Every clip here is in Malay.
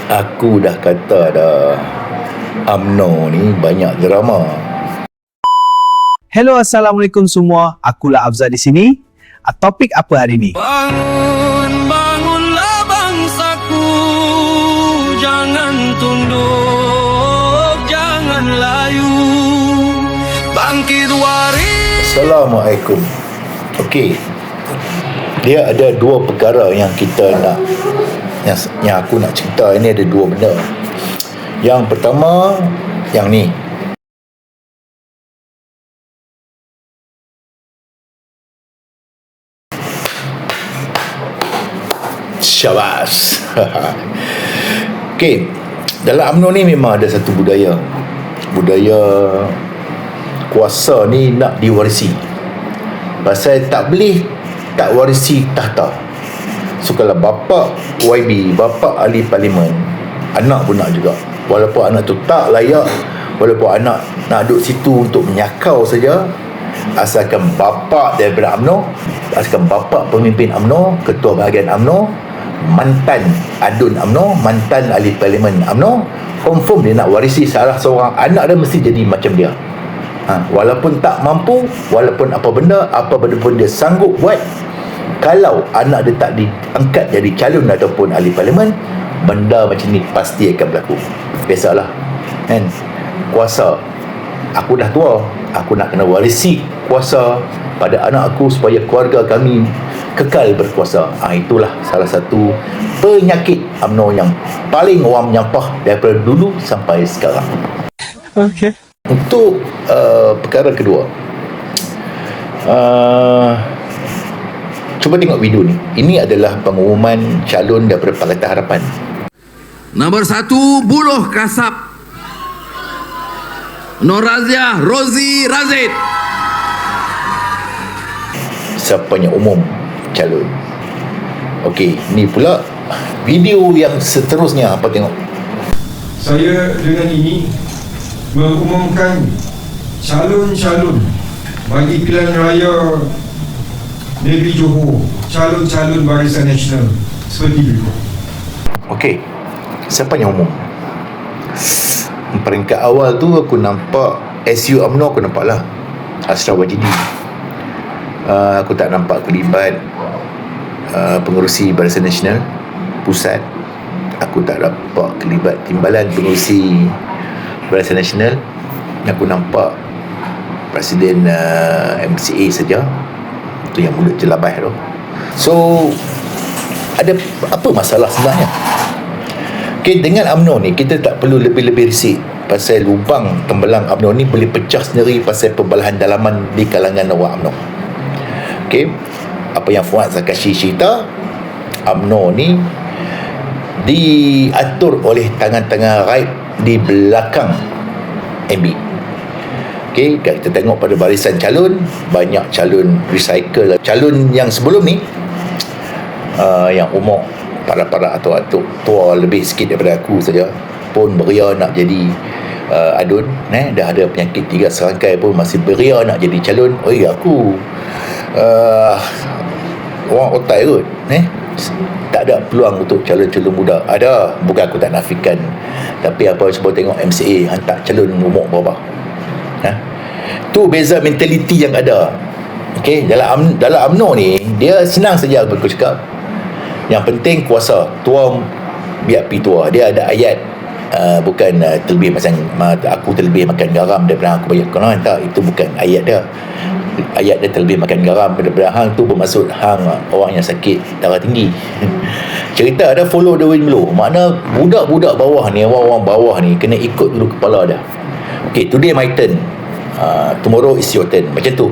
Aku dah kata dah, UMNO ni banyak drama. Hello, Assalamualaikum semua. Akulah Afzal di sini. Topik apa hari ini? Bangun, bangunlah bangsaku, jangan tunduk, jangan layu, bangkit waris. Assalamualaikum. Okey, dia ada dua perkara yang kita nak, yang aku nak cerita ini. Ada dua benda. Yang pertama, yang ni, syabas. Okey, dalam UMNO ni memang ada satu budaya kuasa ni nak diwarisi. Pasal tak boleh tak warisi tahta. So kalau bapa YB, bapa ahli parlimen, anak pun nak juga. Walaupun anak tu tak layak, walaupun anak nak duduk situ untuk menyakau saja, asalkan bapa daripada UMNO, asalkan bapa pemimpin UMNO, ketua bahagian UMNO, mantan adun UMNO, mantan ahli parlimen UMNO, confirm dia nak warisi salah seorang anak dia, mesti jadi macam dia. Walaupun tak mampu, walaupun apa benda pun dia sanggup buat, kalau anak dia tak diangkat jadi calon ataupun ahli parlimen, benda macam ni pasti akan berlaku. Biasalah kan, kuasa. Aku dah tua, aku nak kena warisi kuasa pada anak aku supaya keluarga kami kekal berkuasa. Itulah salah satu penyakit UMNO yang paling orang menyampah daripada dulu sampai sekarang. Okay. Untuk perkara kedua, cuba tengok video ni. Ini adalah pengumuman calon daripada Pakatan Harapan. Nombor 1, Buloh Kasap, Norazia Rozi Razid. Siapanya umum calon. Okey, ni pula video yang seterusnya. Apa tengok? Saya dengan ini mengumumkan calon-calon bagi pilihan raya Negeri Johor, calon-calon Barisan Nasional seperti berikut. Okey, siapa yang umum? Peringkat awal tu aku nampak SU UMNO, aku nampak lah Ashraf Wajidi. Aku tak nampak kelibat pengerusi Barisan Nasional Pusat. Aku tak nampak kelibat timbalan pengerusi Barisan Nasional. Aku nampak Presiden MCA saja, tu yang mulut jelabah tu. So ada apa masalah sebenarnya? Okay, dengan UMNO ni kita tak perlu lebih-lebih risik, pasal lubang tembelang UMNO ni boleh pecah sendiri pasal perbalahan dalaman di kalangan orang UMNO. Okay, apa yang Fuad Zakashi cerita, UMNO ni diatur oleh tangan-tangan raib di belakang MB. Okay, kita tengok pada barisan calon, banyak calon recycle. Calon yang sebelum ni, yang umur para atau tua lebih sikit daripada aku saja, pun beria nak jadi adun, dah ada penyakit 3 serangkai pun masih beria nak jadi calon. Aku orang otak kot, tak ada peluang untuk calon-calon muda. Ada, bukan aku tak nafikan, tapi apa, cuba tengok MCA hantar calon umur berapa. Tu beza mentaliti yang ada. Okay, dalam UMNO ni dia senang saja aku cakap, yang penting kuasa. Tua biar pi tua. Dia ada ayat, bukan terlebih macam aku terlebih makan garam daripada aku banyak kawan. Tak, itu bukan ayat dia. Ayat dia terlebih makan garam daripada hang tu bermaksud hang orang yang sakit darah tinggi. Cerita ada follow the wind blow. Makna budak-budak bawah ni, orang-orang bawah ni kena ikut dulu kepala dah. Okay, today my turn, tomorrow is your turn. Macam tu.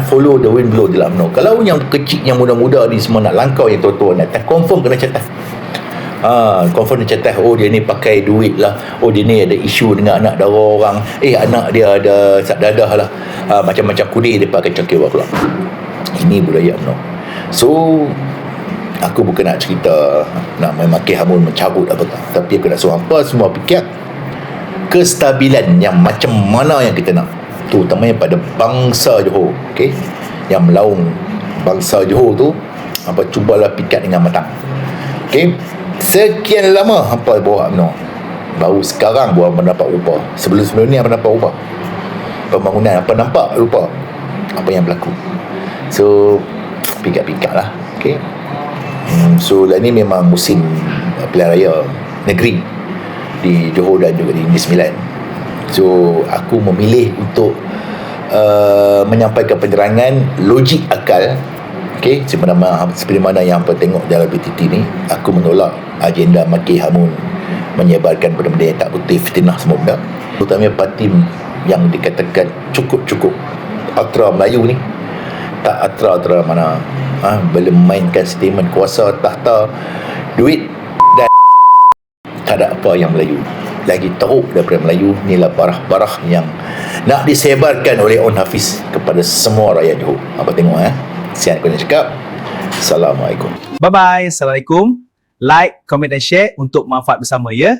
Follow the wind blow dalam UMNO. Kalau yang kecil, yang muda-muda ni semua nak langkau, yang tua-tua nak confirm kena catat. Confirm dia catat, dia ni pakai duit lah, dia ni ada isu dengan anak dara orang, anak dia ada sak dadah lah, macam-macam kudir dia pakai cangkir pula. Ini budaya UMNO. So aku bukan nak cerita nak memaki hamun mencabut apa, tapi aku nak suruh hampa semua fikir kestabilan yang macam mana yang kita nak, terutamanya pada bangsa Johor. Okay, yang melaung bangsa Johor tu, cubalah pikat dengan matang. Okay, Sekian lama hampa bawa UMNO, baru sekarang baru mendapat upah. Sebelum-sebelum ni apa dapat upah? Pembangunan apa nampak lupa apa yang berlaku. So pikir-pikir lah. Okay. So lah ni memang musim pilihan raya negeri di Johor dan juga di Negeri Sembilan. So aku memilih untuk menyampaikan penerangan logik akal. Okay, seperti mana yang hampa tengok dalam BTT ni, aku menolak agenda maki hamun, menyebarkan benda-benda yang tak betul, fitnah semua benda. Terutamanya parti yang dikatakan cukup-cukup ultra Melayu ni, tak ultra mana, boleh mainkan statement kuasa, tahta, duit dan tak ada apa yang Melayu. Lagi teruk daripada Melayu inilah barah-barah yang nak disebarkan oleh On Hafiz kepada semua rakyat Johor. Apa tengok Sian aku nak cakap. Assalamualaikum. Bye-bye. Assalamualaikum. Like, comment dan share untuk manfaat bersama ya.